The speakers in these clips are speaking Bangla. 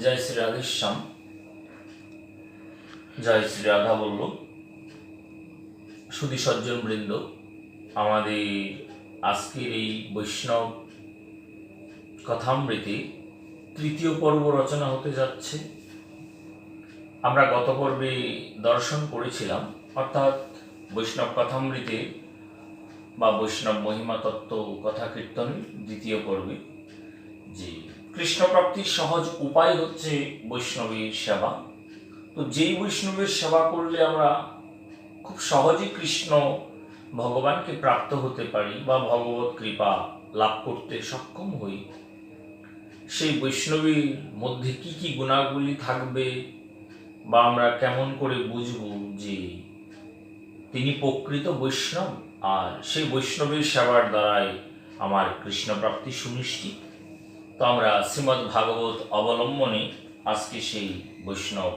জয় শ্রী রাধেশ্যাম, জয় শ্রী রাধা বল্লভ। সুধী সজ্জন বৃন্দ, আমাদের আজকের এই বৈষ্ণব কথামৃতে তৃতীয় পর্ব রচনা হতে যাচ্ছে। আমরা গত পর্বে দর্শন করেছিলাম, অর্থাৎ বৈষ্ণব কথামৃতে বা বৈষ্ণব মহিমা তত্ত্ব কথা কীর্তনের দ্বিতীয় পর্বে যে কৃষ্ণ প্রাপ্তির সহজ উপায় হচ্ছে বৈষ্ণবের সেবা। তো যেই বৈষ্ণবের সেবা করলে আমরা খুব সহজে কৃষ্ণ ভগবানকে প্রাপ্ত হতে পারি বা ভগবত কৃপা লাভ করতে সক্ষম হই, সেই বৈষ্ণবের মধ্যে কি কি গুণাবলী থাকবে বা আমরা কেমন করে বুঝব যে তিনি প্রকৃত বৈষ্ণব আর সেই বৈষ্ণবের সেবার দ্বারাই আমার কৃষ্ণ প্রাপ্তি সুনিশ্চিত। তো আমরা শ্রীমদ্ ভাগবত অবলম্বনে আজকে সেই বৈষ্ণব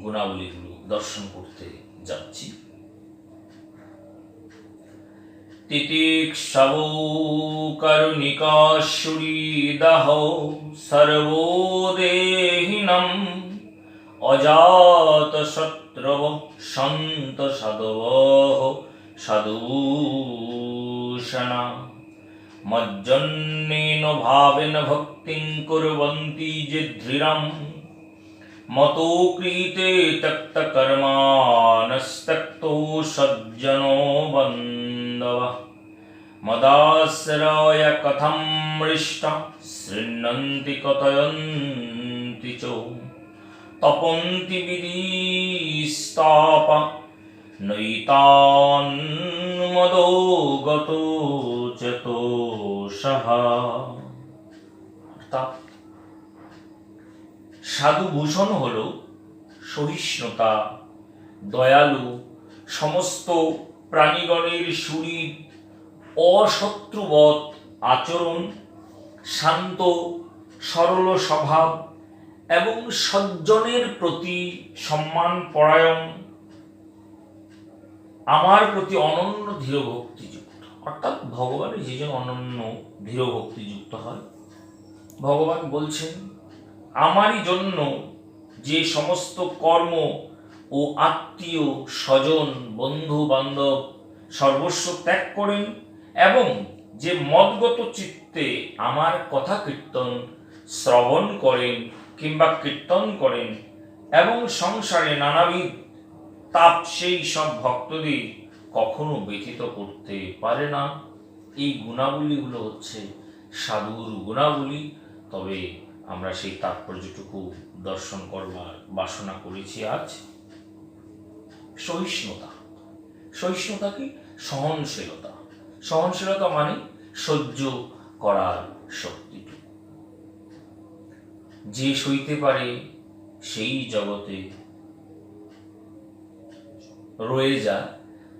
গুণাবলীগুলো দর্শন করতে যাচ্ছি। তিতিক্ষবো কারুণিকাসুরিদাহ সর্বো দেহিনম অজাতশত্রব সন্ত সাধবঃ সাধূষণা মজ্জন্যেন ভাবেন ভক্তিং কুর্বন্তি যে ধৃরম মতো কৃতে ত্যক্ত কর্মাণস্ত্যক্তো সজ্জনো বন্ধবঃ মদাশ্রয় কথম মৃষ্ট শৃণ্বন্তি কথয়ন্তি চ তপন্তি বিধিস্তাপ নৈতান মদো গতো চেতোষঃ। অর্থাৎ সাধুভূষণ হল সহিষ্ণুতা, দয়ালু, সমস্ত প্রাণীগণের সুহৃদ, অশত্রুবৎ আচরণ, শান্ত সরল স্বভাব এবং সজ্জনের প্রতি সম্মান পরায়ণ, আমার প্রতি অনন্য ধীর ভক্তিযুক্ত। অর্থাৎ ভগবানের যে জন অনন্য ধীর ভক্তিযুক্ত হয়, ভগবান বলছেন আমারই জন্য যে সমস্ত কর্ম ও আত্মীয় স্বজন বন্ধু বান্ধব সর্বস্ব ত্যাগ করেন এবং যে মদগত চিত্তে আমার কথা কীর্তন শ্রবণ করেন কিংবা কীর্তন করেন এবং সংসারে নানাবিধ তাপ সেই সব ভক্তদের কখনো ব্যথিত করতে পারে না। এই গুণাবলীগুলো হচ্ছে সাধুর গুণাবলী। তবে আমরা সেই তাৎপর্যটুকু দর্শন করবার বাসনা করেছি আজ। সহিষ্ণুতা, সহিষ্ণুতা কি? সহনশীলতা। সহনশীলতা মানে সহ্য করার শক্তিটুকু। যে সইতে পারে সেই জগতে রয়ে যায়,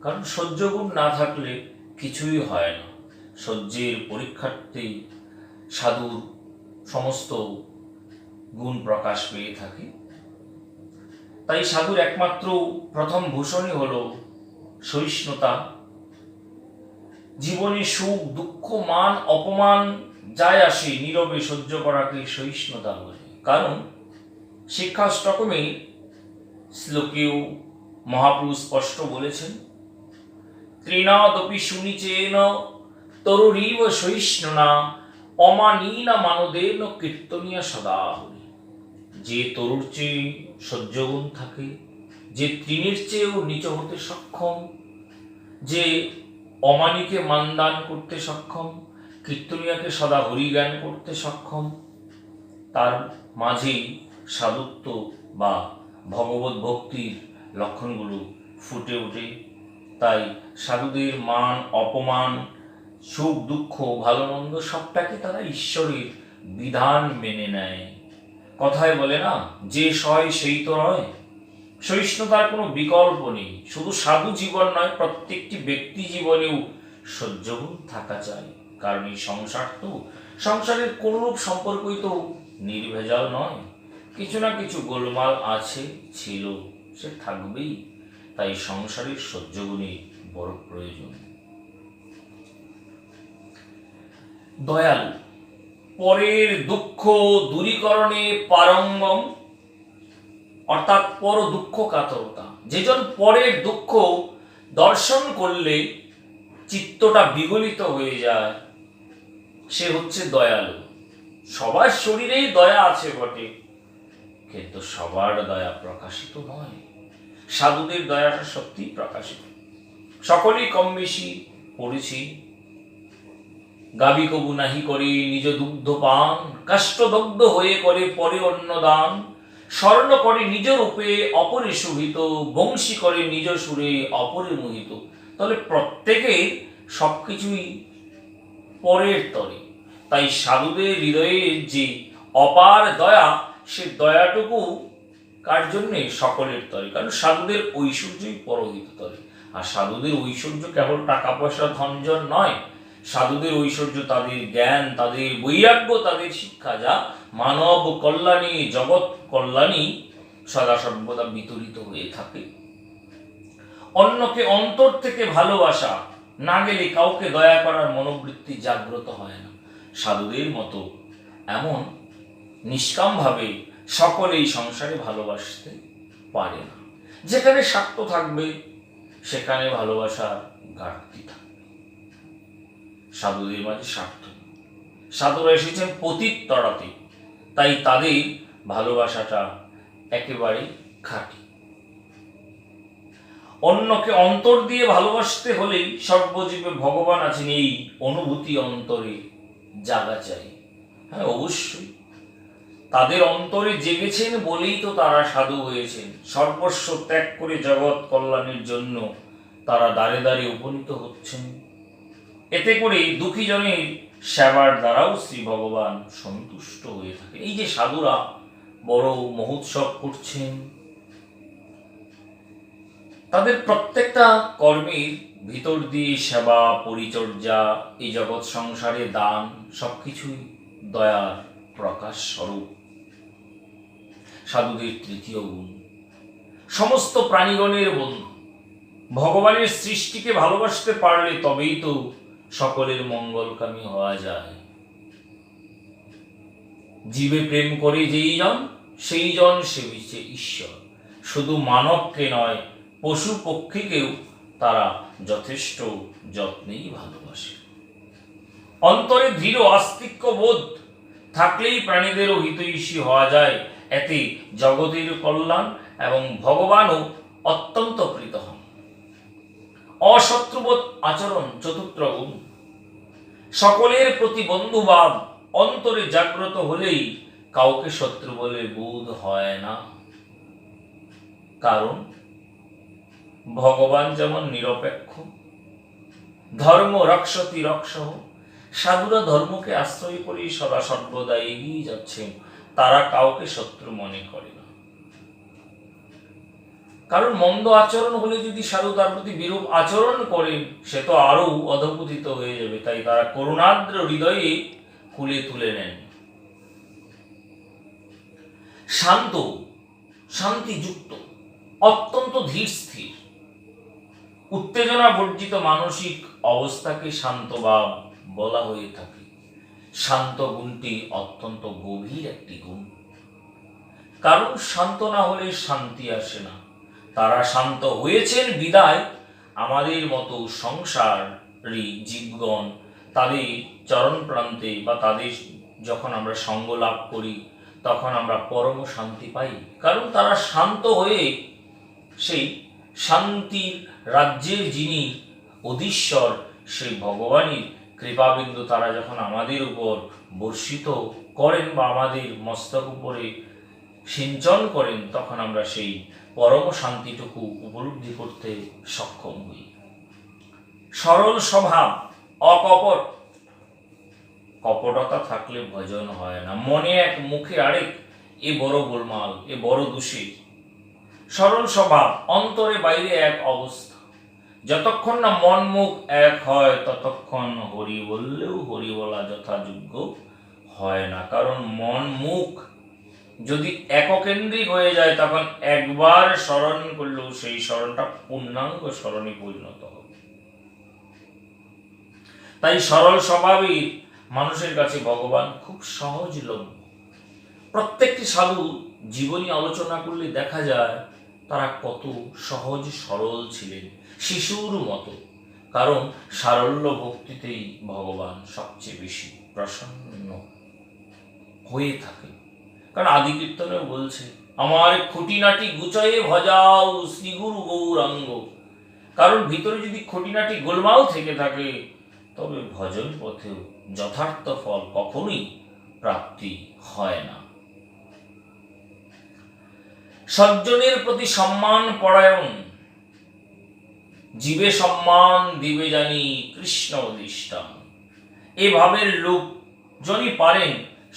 কারণ সহ্য গুণ না থাকলে কিছুই হয় না। সহ্যের পরীক্ষার্থেই সাধুর সমস্ত গুণ প্রকাশ পেয়ে থাকে। তাই সাধুর একমাত্র প্রথম ভূষণই হল সহিষ্ণুতা। জীবনে সুখ দুঃখ মান অপমান যায় আসে নীরবে সহ্য করাকে সহিষ্ণুতা বলে। কারণ শিক্ষাষ্টকমে শ্লোকেও মহাপুরুষ স্পষ্ট বলেছেন, তৃণাদপি সুনিচেন তরুরীব সহিষ্ণুনা অমানীনা মানদেন কীর্তনীয় সদা হরি। যে তরুর চেয়ে সহ্যগুণ থাকে, যে তৃণের চেয়েও নিচ হতে সক্ষম, যে অমানীকে মানদান করতে সক্ষম, কীর্তনীয়কে সদা হরিজ্ঞান করতে সক্ষম, তার মাঝেই সাধুত্ব বা ভগবত ভক্তির লক্ষণগুলো ফুটে ওঠে। তাই সাধুদের মান অপমান সুখ দুঃখ ভালো মন্দ সবটাকে তারা ঈশ্বরের বিধান মেনে নেয়। কথায় বলে না, যে সয় সেই তো নয়। সহিষ্ণুতার কোনো বিকল্প নেই। শুধু সাধু জীবন নয়, প্রত্যেকটি ব্যক্তি জীবনেও সহ্যগুণ থাকা চাই। কারণ এই সংসার তো, সংসারের কোনরূপ সম্পর্কই তো নির্ভেজাল নয়। কিছু না কিছু গোলমাল আছে, ছিল, সে থাকবেই। তাই সংসারের সহ্যগুণের বড় প্রয়োজন। দয়ালু, পরের দুঃখ দূরীকরণে পারঙ্গম, অর্থাৎ পর দুঃখ কাতরতা। যেজন পরের দুঃখ দর্শন করলে চিত্তটা বিগলিত হয়ে যায়, সে হচ্ছে দয়ালু। সবার শরীরেই দয়া আছে বটে, কিন্তু সবার দয়া প্রকাশিত নয়। সাধুদের দয়াটা সত্যি প্রকাশিত। সকলেই কম বেশি পড়েছি। গাবি কবু নাহি করে নিজ দুগ্ধ পান, কাষ্ঠদগ্ধ হয়ে করে পরে অন্নদান, স্বর্ণ করে নিজ রূপে অপরে শোভিত, বংশী করে নিজ সুরে অপরে মোহিত। তাহলে প্রত্যেকের সবকিছুই পরের তরে। তাই সাধুদের হৃদয়ে যে অপার দয়া, সে দয়াটুকু কার জন্যে? সকলের তরে। কারণ সাধুদের ঐশ্বর্যই পরহিত তরে। আর সাধুদের ঐশ্বর্য কেবল টাকা পয়সা ধনজন নয়, সাধুদের ঐশ্বর্য তাদের জ্ঞান, তাদের বৈরাগ্য, তাদের শিক্ষা, যা মানব কল্যাণী, জগৎ কল্যাণী সদা সর্বদা বিতরিত হয়ে থাকে। অন্যকে অন্তর থেকে ভালোবাসা না গেলে কাউকে দয়া করার মনোবৃত্তি জাগ্রত হয় না। সাধুদের মতো এমন নিষ্কামভাবে সকলেই সংসারে ভালোবাসতে পারে না। যেখানে স্বার্থ থাকবে সেখানে ভালোবাসার ঘাটতি থাকবে। সাধুদের মাঝে স্বার্থ। সাধুরা এসেছেন পতিত তড়াতে, তাই তাদের ভালোবাসাটা একেবারে খাঁটি। অন্যকে অন্তর দিয়ে ভালোবাসতে হলেই সর্বজীবে ভগবান আছেন, এই অনুভূতি অন্তরে জাগা চাই। হ্যাঁ, অবশ্যই তাদের অন্তরে জেগেছেন বলেই তো তারা সাধু হয়েছেন। সর্বস্ব ত্যাগ করে জগৎ কল্যাণের জন্য তারা দ্বারে দ্বারে উপনীত হচ্ছেন। এতে করে দুঃখী জনের সেবার দ্বারাও শ্রী ভগবান সন্তুষ্ট হয়ে থাকে। এই যে সাধুরা বড় মহোৎসব করছেন, তাদের প্রত্যেকটা কর্মের ভিতর দিয়ে সেবা, পরিচর্যা, এই জগৎ সংসারে দান, সবকিছুই দয়ার প্রকাশ স্বরূপ। সাধুদের তৃতীয় গুণ, সমস্ত প্রাণীগণের বন্ধু। ভগবানের সৃষ্টিকে ভালোবাসতে পারলে তবেই তো সকলের মঙ্গলকামী হওয়া যায়। জীবে প্রেম করে যেই জন, সেই জন সেবিছে ঈশ্বর। শুধু মানবকে নয়, পশু পক্ষীকেও তারা যথেষ্ট যত্নেই ভালোবাসে। অন্তরে দৃঢ় আস্তিক্য বোধ থাকলেই প্রাণীদেরও হিতৈষী হওয়া যায়। এতে জগতের কল্যাণ এবং ভগবানও অত্যন্ত প্রীত হন। অশত্রুবোধ আচরণ, চতুর্থ গুণ। সকলের প্রতি বন্ধুভাব অন্তরে জাগ্রত হলেই কাউকে শত্রু বলে বোধ হয় না। কারণ ভগবান যেমন নিরপেক্ষ, ধর্ম রক্ষতি রক্ষহ। সাধুরা ধর্মকে আশ্রয় করে সদা সর্বদা এগিয়ে যাচ্ছেন। তারা কাউকে শত্রু মনে করে না। কারণ মন্দ আচরণ হলে যদি সাধু তার প্রতি বিরূপ আচরণ করেন, সে তো আরো অধঃপতিত হয়ে যাবে। তাই তারা করুণাদ্র হৃদয়ে কুলে তুলে নেন। শান্ত, শান্তিযুক্ত, অত্যন্ত ধীর স্থির, উত্তেজনা বর্জিত মানসিক অবস্থাকে শান্ত ভাব বলা হয়ে থাকে। শান্ত গুণটি অত্যন্ত গভীর একটি গুণ। কারণ শান্ত না হলে শান্তি আসে না। তারা শান্ত হয়েছেন বিদায় আমাদের মতো সংসারী জীবগণ তাদের চরণ প্রান্তে বা তাদের যখন আমরা সঙ্গ লাভ করি, তখন আমরা পরম শান্তি পাই। কারণ তারা শান্ত হয়ে সেই শান্তির রাজ্যের যিনি অধীশ্বর, সেই ভগবানের কৃপাবিন্দু তারা যখন আমাদের উপর বর্ষিত করেন বা আমাদের মস্তক উপরে সিঞ্চন করেন, তখন আমরা সেই পরম শান্তিটুকু উপলব্ধি করতে সক্ষম হই। সরল স্বভাব, অকপট। কপটতা থাকলে ভজন হয় না। মনে এক মুখে আরেক, এ বড় গোলমাল, এ বড় দোষী। সরল স্বভাব, অন্তরে বাইরে এক অবস্থা। যতক্ষণ না মন মুখ এক হয়, ততক্ষণ হরি বললেও হরি বলা যথাযোগ্য হয় না। কারণ মন মুখ যদি এককেন্দ্রিক হয়ে যায়, তখন একবার স্মরণ করলেও সেই স্মরণটা পূর্ণাঙ্গ স্মরণে পরিণত হবে। তাই সরল স্বভাবের মানুষের কাছে ভগবান খুব সহজলভ্য। প্রত্যেকটি সাধু জীবনী আলোচনা করলে দেখা যায় তারা কত সহজ সরল ছিলেন, শিশুর মতো। কারণ সারল্য ভক্তিতেই ভগবান সবচেয়ে বেশি প্রসন্ন হয়ে থাকে। কারণ আদি কীর্তনেও বলছে, আমার খুঁটিনাটি গুছায়ে ভজাও শ্রীগুরু গৌরাঙ্গ। কারণ ভিতরে যদি খুঁটিনাটি গোলমাল থেকে থাকে, তবে ভজন পথেও যথার্থ ফল কখনোই প্রাপ্তি হয় না। সজ্জনের প্রতি সম্মান পরায়ণ, জীবে সম্মান দিবে জানি কৃষ্ণ অধিষ্ঠান। এ ভাবের লোকজনই পারেন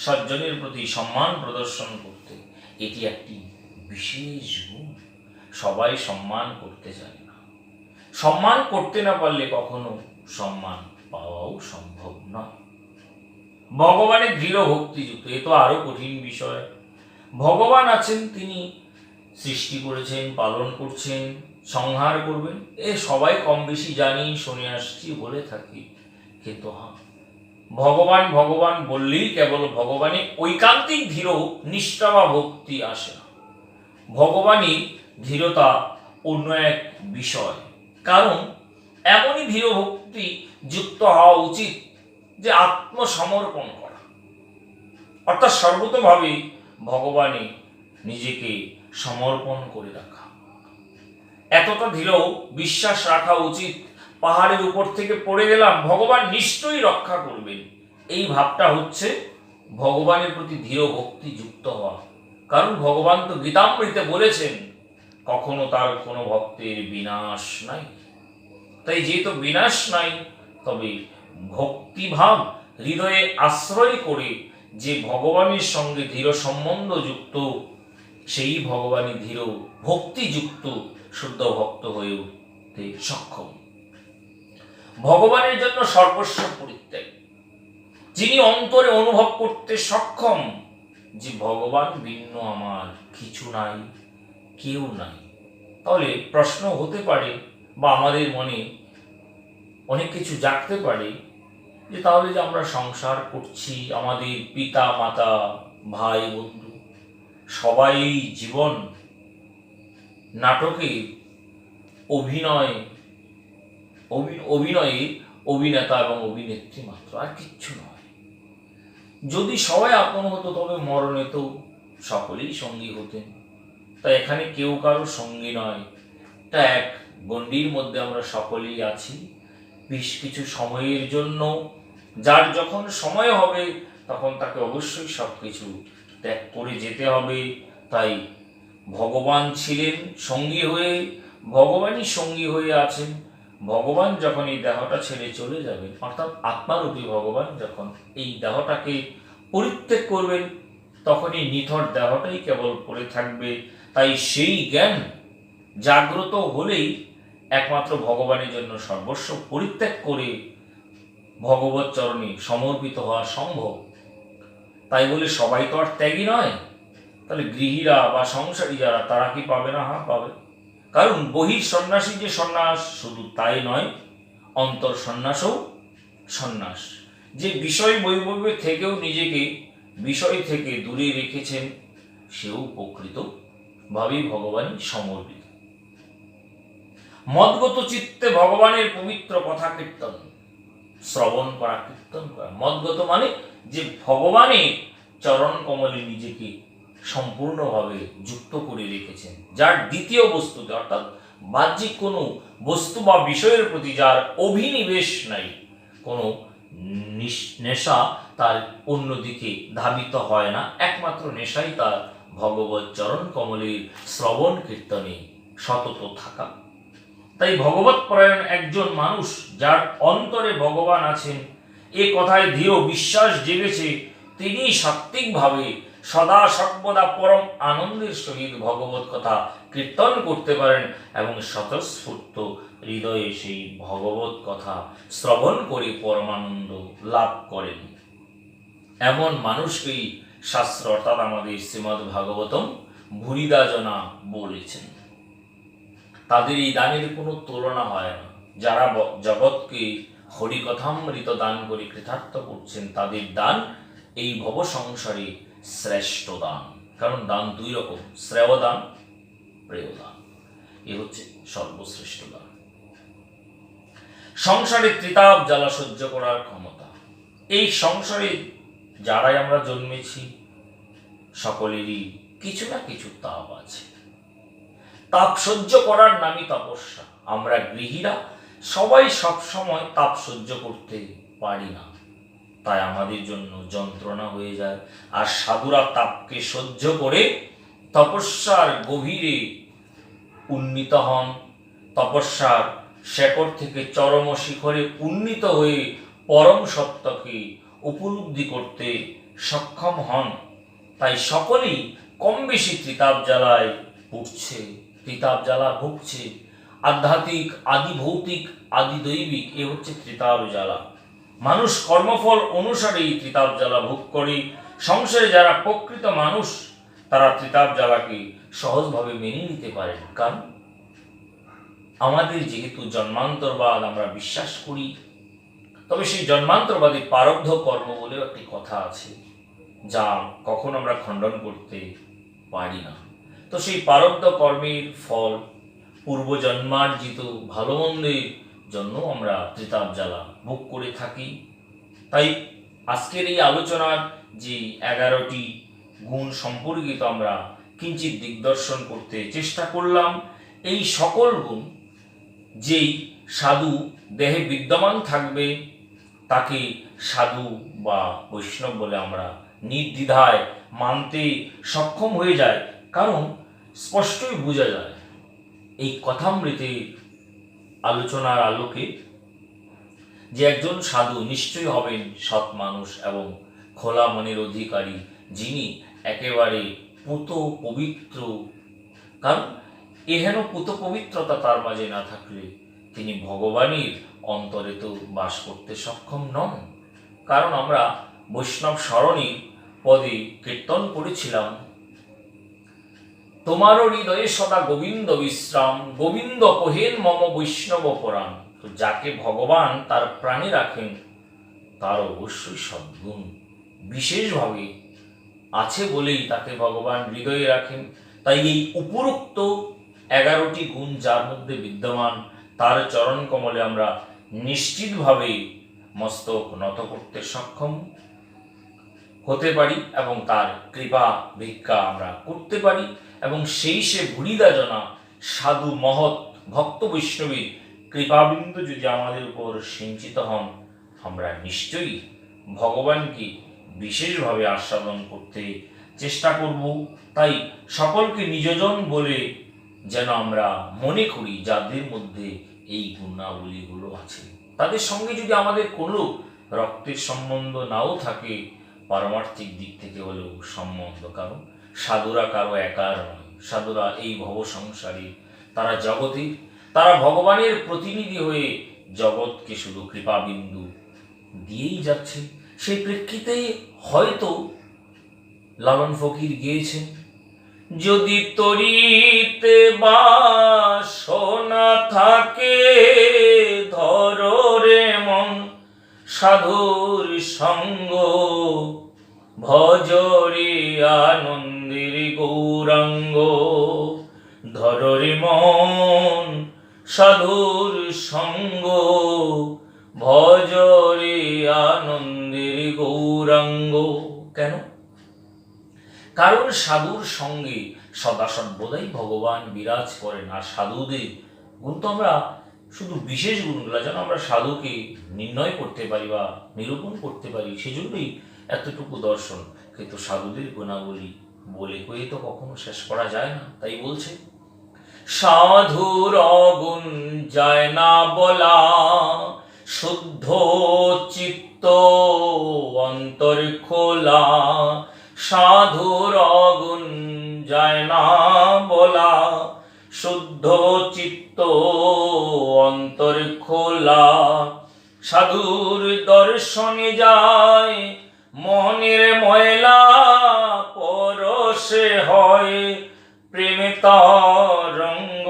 সজ্জনের প্রতি সম্মান প্রদর্শন করতে। এটি একটি বিশেষ গুণ। সবাই সম্মান করতে জানে না। সম্মান করতে না পারলে কখনো সম্মান পাওয়াও সম্ভব নয়। ভগবানের দৃঢ় ভক্তিযুক্ত, এ তো আরো কঠিন বিষয়। ভগবান আছেন, তিনি সৃষ্টি করেছেন, পালন করছেন, সংহার করবেন, এ সবাই কম বেশি জানি, শুনে আসছি, বলে থাকি। কিন্তু ভগবান ভগবান বললেই কেবল ভগবানে ঐকান্তিক ধীর নিষ্ঠা বা ভক্তি আসে না। ভগবানই ধীরতা অন্য এক বিষয়। কারণ এমনই ধীর ভক্তি যুক্ত হওয়া উচিত যে আত্মসমর্পণ করা, অর্থাৎ সর্বতভাবে ভগবানে নিজেকে সমর্পণ করে রাখা। এতটা ধীর বিশ্বাস রাখা উচিত, পাহাড়ের উপর থেকে পড়ে গেলাম, ভগবান নিশ্চয়ই রক্ষা করবেন। এই ভাবটা হচ্ছে ভগবানের প্রতি ধীর ভক্তি যুক্ত হওয়া। কারণ ভগবান তো গীতামৃতে বলেছেন, কখনো তার কোনো ভক্তের বিনাশ নাই। তাই যেহেতু বিনাশ নাই, তবে ভক্তিভাব হৃদয়ে আশ্রয় করে যে ভগবানের সঙ্গে ধীর সম্বন্ধ যুক্ত, সেই ভগবানই ধীর ভক্তিযুক্ত শুদ্ধ ভক্ত হয়ে উঠতে সক্ষম। ভগবানের জন্য সর্বস্ব পরিত্যাগ, যিনি অন্তরে অনুভব করতে সক্ষম যে ভগবান ভিন্ন আমার কিছু নাই, কেউ নাই। তাহলে প্রশ্ন হতে পারে বা আমাদের মনে অনেক কিছু জাগতে পারে যে তাহলে যে আমরা সংসার করছি, আমাদের পিতা মাতা ভাই বন্ধু সবাই জীবন নাটকে অভিনয়ে অভিনেতা এবং অভিনেত্রী মাত্র, আর কিচ্ছু নয়। যদি সবাই আপন হতো তবে মরণে তো সকলেই সঙ্গী হতেন। তাই এখানে কেউ কারো সঙ্গী নয়, এটা এক গণ্ডির মধ্যে আমরা সকলেই আছি। বেশ কিছু সময়ের জন্য, যার যখন সময় হবে তখন তাকে অবশ্যই সবকিছু ত্যাগ করে যেতে হবে। তাই ভগবান ছিলেন সঙ্গী হয়ে, ভগবানই সঙ্গী হয়ে আছেন। ভগবান যখন এই দেহটা ছেড়ে চলে যাবেন, অর্থাৎ আত্মারূপী ভগবান যখন এই দেহটাকে পরিত্যাগ করবেন, তখন এই নিথর দেহটাই কেবল পড়ে থাকবে। তাই সেই জ্ঞান জাগ্রত হলেই একমাত্র ভগবানের জন্য সর্বস্ব পরিত্যাগ করে ভগবত চরণে সমর্পিত হওয়া সম্ভব। তাই বলে সবাই তো আর ত্যাগী নয়। তাহলে গৃহীরা বা সংসারী যারা, তারা কি পাবে না? পাবে। কারণ বহির সন্ন্যাসী যে সন্ন্যাস, শুধু তাই নয়, অন্তর সন্ন্যাসও সন্ন্যাস। যে বিষয় বৈভবে থেকেও নিজেকে বিষয় থেকে দূরে রেখেছেন, সেও প্রকৃত ভাবেই ভগবানই সমর্পিত। মদগত চিত্তে ভগবানের পবিত্র কথা কীর্তন, শ্রবণ করা, কীর্তন করা। মদগত মানে যে ভগবানের চরণ কমলে নিজেকে সম্পূর্ণভাবে যুক্ত করে রেখেছেন, যার দ্বিতীয় বস্তুতে, অর্থাৎ বাহ্যিক কোনো বস্তু বা বিষয়ের প্রতি যার অভিনিবেশ নাই, কোনো নেশা তার অন্যদিকে ধাবিত হয় না। একমাত্র নেশাই তার ভগবত চরণ কমলের শ্রবণ কীর্তনে সতত থাকা। তাই ভগবত পরায়ণ একজন মানুষ, যার অন্তরে ভগবান আছেন এ কথায় দৃঢ় বিশ্বাস জেগেছে, তিনি সাত্ত্বিকভাবে সদা সর্বদা পরম আনন্দের সহিত ভগবত কথা কীর্তন করতে পারেন এবং স্বতঃস্ফূর্ত হৃদয়ে সেই ভগবত কথা শ্রবণ করে পরমানন্দ লাভ করেন। এমন মানুষকেই শাস্ত্র, অর্থাৎ আমাদের শ্রীমদ্ ভাগবতম ভূরিদাজনা বলেছেন। তাদের এই দানের কোনো তুলনা হয় না। যারা জগৎকে হরিকথামৃত দান করে কৃতার্থ করছেন, তাদের দান এই ভব সংসারে শ্রেষ্ঠ দান। কারণ দান দুই রকম, শ্রেয় দান, প্রেয় দান। এ হচ্ছে সর্বশ্রেষ্ঠ দান। সংসারে ত্রিতাপ জ্বালা সহ্য করার ক্ষমতা। এই সংসারে যারাই আমরা জন্মেছি সকলেরই কিছু না কিছু তাপ আছে। তাপ সহ্য করার নামই তপস্যা। আমরা গৃহীরা সবাই সবসময় তাপ সহ্য করতে পারি না, তাই আমাদের জন্য যন্ত্রণা হয়ে যায়। আর সাধুরা তাপকে সহ্য করে তপস্যার গভীরে উন্নীত হন, তপস্যার শেকড় থেকে চরম শিখরে উন্নীত হয়ে পরম সত্যকে উপলব্ধি করতে সক্ষম হন। তাই সকলেই কম বেশি ত্রিতাপ জ্বালায় পুড়ছে, ত্রিতাপ জ্বালা ভুগছে। আধ্যাত্মিক, আদি ভৌতিক, আদি দৈবিক, এ হচ্ছে ত্রিতাপ জ্বালা। মানুষ কর্মফল অনুসারেই ত্রিতাপ জ্বালা ভোগ করে। সংসারে যারা প্রকৃত মানুষ তারা ত্রিতাপ জ্বালাকে সহজভাবে মেনে নিতে পারেন। কারণ আমাদের যেহেতু জন্মান্তরবাদ আমরা বিশ্বাস করি, তবে সেই জন্মান্তরবাদী প্রারব্ধ কর্ম বলেও একটি কথা আছে, যা কখন আমরা খণ্ডন করতে পারি না। তো সেই প্রারব্ধ কর্মের ফল পূর্বজন্মার্জিত ভালো মন্দের জন্য আমরা ত্রিতাপ জ্বালা ভোগ করে থাকি। তাই আজকের এই আলোচনার যে 11টি গুণ সম্পর্কিত আমরা কিঞ্চিৎ দিগদর্শন করতে চেষ্টা করলাম। এই সকল গুণ যেই সাধু দেহে বিদ্যমান থাকবে তাকে সাধু বা বৈষ্ণব বলে আমরা নির্দ্বিধায় মানতে সক্ষম হয়ে যায়। কারণ স্পষ্টই বোঝা যায় এই কথামৃতের আলোচনার আলোকে যে একজন সাধু নিশ্চয়ই হবেন সৎ মানুষ এবং খোলা মনের অধিকারী, যিনি একেবারে পুত পবিত্র। কারণ এহেন পুত পবিত্রতা তার মাঝে না থাকলে তিনি ভগবানের অন্তরে তো বাস করতে সক্ষম নন। কারণ আমরা বৈষ্ণব স্মরণীর পদে কীর্তন করেছিলাম, তোমারও হৃদয়ে সদা গোবিন্দ বিশ্রাম, গোবিন্দ কহেন মম বৈষ্ণব পরাণ। তো যাকে ভগবান তার প্রাণে রাখেন তার অবশ্যই সদ্গুণ বিশেষভাবে আছে বলেই তাকে ভগবান হৃদয়ে রাখেন। তাই এই উপরোক্ত 11টি গুণ যার মধ্যে বিদ্যমান, তার চরণ কমলে আমরা নিশ্চিতভাবে মস্তক নত করতে সক্ষম হতে পারি এবং তার কৃপা ভিক্ষা আমরা করতে পারি। এবং সেই সে ভুলিদা জনা সাধু মহৎ ভক্ত বৈষ্ণবীর কৃপাবিন্দু যদি আমাদের উপর সিঞ্চিত হন, আমরা নিশ্চয়ই ভগবানকে বিশেষভাবে আস্বাদন করতে চেষ্টা করব। তাই সকলকে নিজজন বলে যেন আমরা মনে করি যাদের মধ্যে এই গুণাবলীগুলো আছে। তাদের সঙ্গে যদি আমাদের কোনো রক্তের সম্বন্ধ নাও থাকে, পারমার্থিক দিক থেকে হলেও সম্বন্ধ। কারণ সাধুরা কারো একার নয়, সাধুরা এই ভব সংসারে তারা জগতের, তারা ভগবানের প্রতিনিধি হয়ে জগৎকে শুধু কৃপাবিন্দু দিয়েই যাচ্ছে। সেই প্রেক্ষিতে হয়তো লালন ফকির গিয়েছেন, যদি তরিতে বাসনা থাকে ধর রে মন সাধুর সঙ্গ, ভজরে আনন্দের গৌরাঙ্গ। ধর রে মন সাধুর সঙ্গ, ভজরে আনন্দের গৌরাঙ্গ। কেন? কারণ সাধুর সঙ্গে সদা সর্বদাই ভগবান বিরাজ করেন। আর সাধুদের গুণ তো আমরা শুধু বিশেষ গুণগুলো যেন আমরা সাধুকে নির্ণয় করতে পারি বা নিরূপণ করতে পারি, সেজন্যই এতটুকু দর্শন। কিন্তু সাধুদের গুণাবলী বলে কয়ে তো কখনো শেষ করা যায় না। তাই বলছে, সাধুর অগুণ যায় না বলা, শুদ্ধ চিত্ত অন্তর খোলা। সাধুর অগুণ যায় না বলা, শুদ্ধ চিত্ত অন্তর খোলা। সাধুর দর্শনে যায় মনের ময়লা, পরশে হয় প্রেমে তরঙ্গ।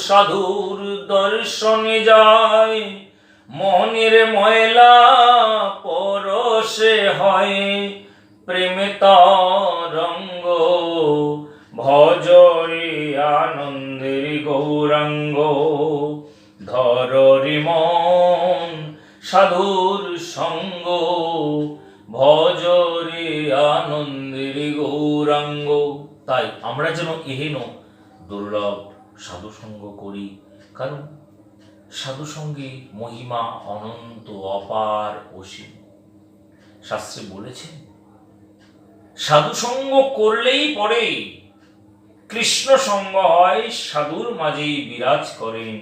সাধুর দর্শনে যায় মনের ময়লা পরশে হয় প্রেমে তরঙ্গ, ভজরে আনন্দের গৌরাঙ্গ, ধররি মন সাধুর সঙ্গ, ভজরে আনন্দের গৌরাঙ্গ। তাই আমরা যেন এহেন দুর্লভ সাধু সঙ্গ করি, কারণ সাধু সঙ্গে মহিমা অনন্ত, অপার, অসীম। শাস্ত্রে বলেছেন সাধু সঙ্গ করলেই পরে কৃষ্ণ সঙ্গ হয়, সাধুর মাঝেই বিরাজ করেন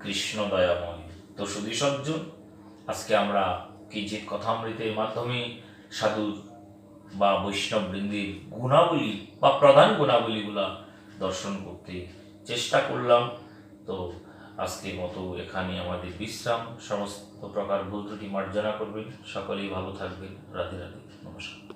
কৃষ্ণ দয়াময়। তো সুধী সজ্জন, আজকে আমরা কিঞ্চিৎ কথামৃতের মাধ্যমে সাধুর বা বৈষ্ণব বৃন্দের গুণাবলী বা প্রধান গুণাবলীগুলা দর্শন করতে চেষ্টা করলাম। তো আজকের মতো এখানে আমাদের বিশ্রাম। সমস্ত প্রকার ভুল ত্রুটি মার্জনা করবেন। সকলেই ভালো থাকবেন। রাধে রাধে, নমস্কার।